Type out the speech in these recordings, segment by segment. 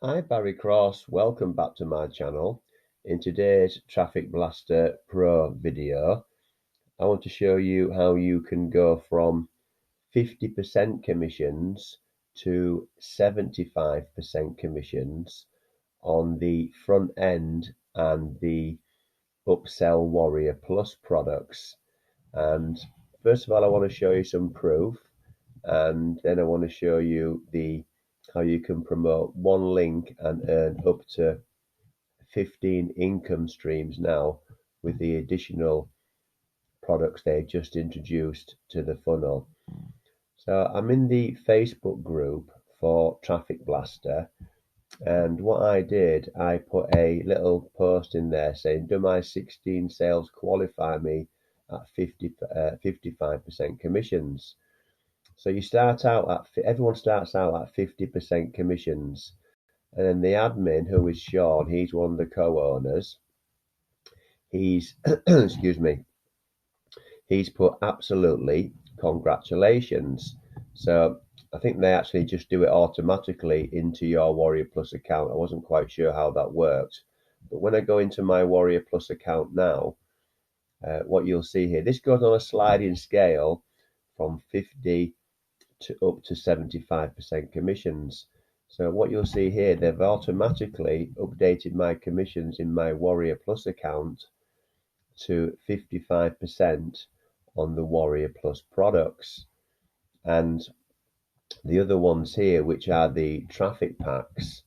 Hi Barry Cross, welcome back to my channel. In today's Traffic Blaster Pro video, I want to show you how you can go from 50% commissions to 75% commissions on the front end and the Upsell Warrior Plus products. And first of all, I want to show you some proof, and then I want to show you how you can promote one link and earn up to 15 income streams now with the additional products they just introduced to the funnel. So I'm in the Facebook group for Traffic Blaster, and what I did, I put a little post in there saying, do my 16 sales qualify me at 55% commissions? So everyone starts out at 50% commissions. And then the admin, who is Sean, he's one of the co-owners. He's, excuse me, he's put absolutely congratulations. So I think they actually just do it automatically into your Warrior Plus account. I wasn't quite sure how that worked. But when I go into my Warrior Plus account now, what you'll see here, this goes on a sliding scale from 50 to up to 75% commissions. So what you'll see here, they've automatically updated my commissions in my Warrior Plus account to 55% on the Warrior Plus products. And the other ones here, which are the traffic packs,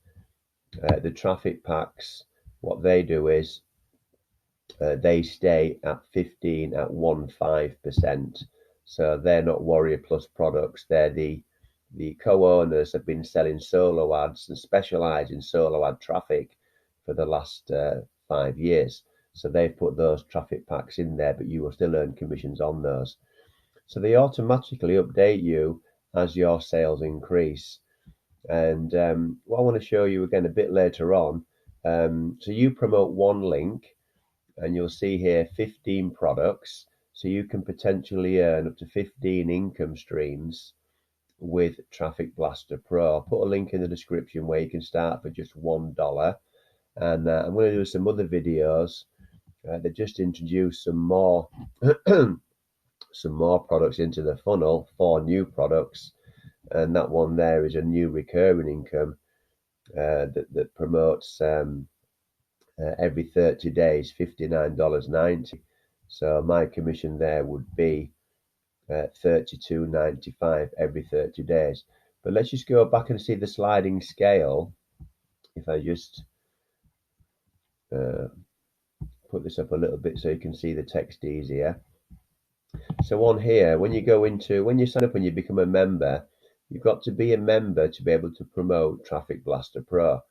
what they do is they stay at 15%. So they're not Warrior Plus products. They're the co-owners have been selling solo ads and specialize in solo ad traffic for the last 5 years. So they've put those traffic packs in there, but you will still earn commissions on those. So they automatically update you as your sales increase. And what I want to show you again a bit later on, so you promote one link and you'll see here 15 products. So you can potentially earn up to 15 income streams with Traffic Blaster Pro. I'll put a link in the description where you can start for just $1. And I'm going to do some other videos. They just introduced some more products into the funnel, 4 new products, and that one there is a new recurring income that promotes every 30 days $59.90. So my commission there would be $32.95 every 30 days. But let's just go back and see the sliding scale. If I just put this up a little bit so you can see the text easier. So on here, when you sign up and you become a member, you've got to be a member to be able to promote Traffic Blaster Pro.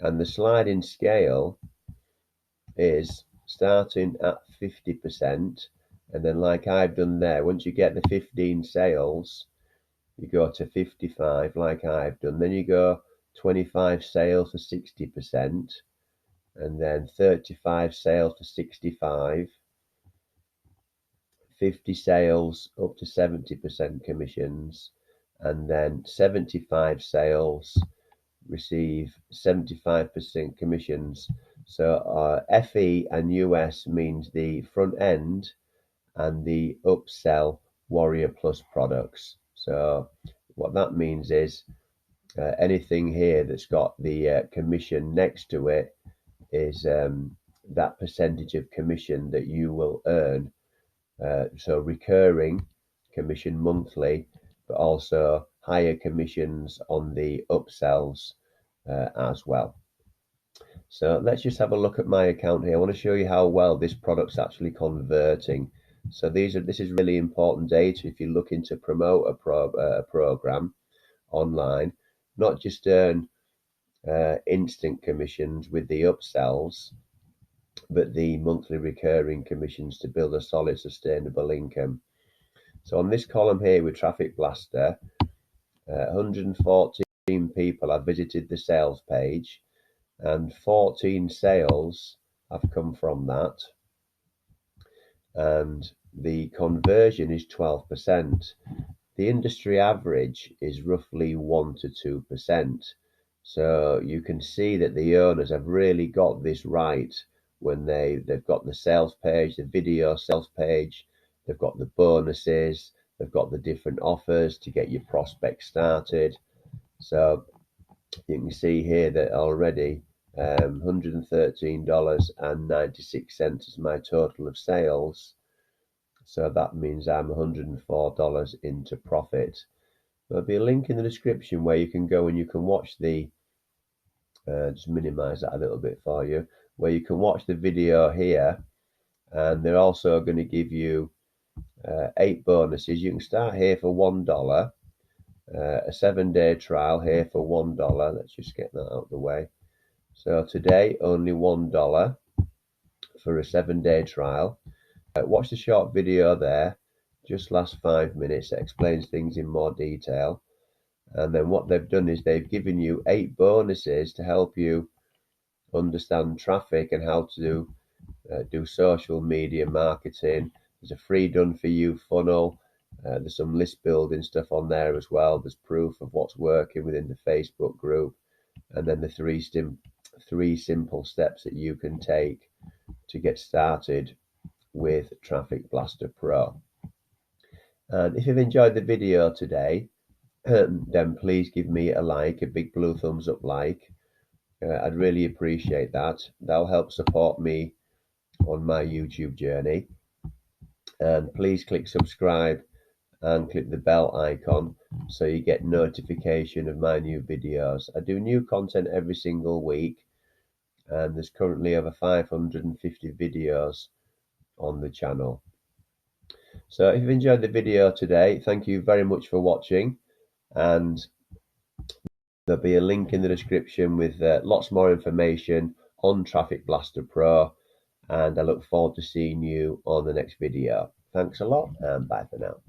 And the sliding scale is starting at 50%. And then like I've done there, once you get the 15 sales, you go to 55 like I've done. Then you go 25 sales for 60%, and then 35 sales for 65, 50 sales up to 70% commissions, and then 75 sales receive 75% commissions. So FE and US means the front end and the upsell Warrior Plus products. So what that means is anything here that's got the commission next to it is that percentage of commission that you will earn. So recurring commission monthly, but also higher commissions on the upsells as well. So let's just have a look at my account here. I want to show you how well this product's actually converting. So this is really important data if you're looking to promote a program online, not just earn instant commissions with the upsells, but the monthly recurring commissions to build a solid, sustainable income. So on this column here with Traffic Blaster, 114 people have visited the sales page, and 14 sales have come from that. And the conversion is 12%. The industry average is roughly 1 to 2%. So you can see that the owners have really got this right when they've got the sales page, the video sales page, they've got the bonuses, they've got the different offers to get your prospects started. So you can see here that already $113.96 is my total of sales. So that means I'm $104 into profit. There'll be a link in the description where you can go and you can watch the just minimize that a little bit for you, where you can watch the video here, and they're also going to give you 8 bonuses. You can start here for $1, a 7-day trial here for $1. Let's just get that out of the way. So today only $1 for a 7-day trial. Watch the short video there, just last 5 minutes. It explains things in more detail. And then what they've done is they've given you 8 bonuses to help you understand traffic and how to do social media marketing. There's a free done for you funnel. There's some list building stuff on there as well. There's proof of what's working within the Facebook group, and then the three simple steps that you can take to get started with Traffic Blaster Pro. And if you've enjoyed the video today, then please give me a like, a big blue thumbs up like. I'd really appreciate that. That'll help support me on my YouTube journey. And please click subscribe and click the bell icon so you get notification of my new videos. I do new content every single week, and there's currently over 550 videos on the channel. So if you've enjoyed the video today, thank you very much for watching, and there'll be a link in the description with lots more information on Traffic Blaster Pro, and I look forward to seeing you on the next video. Thanks a lot, and bye for now.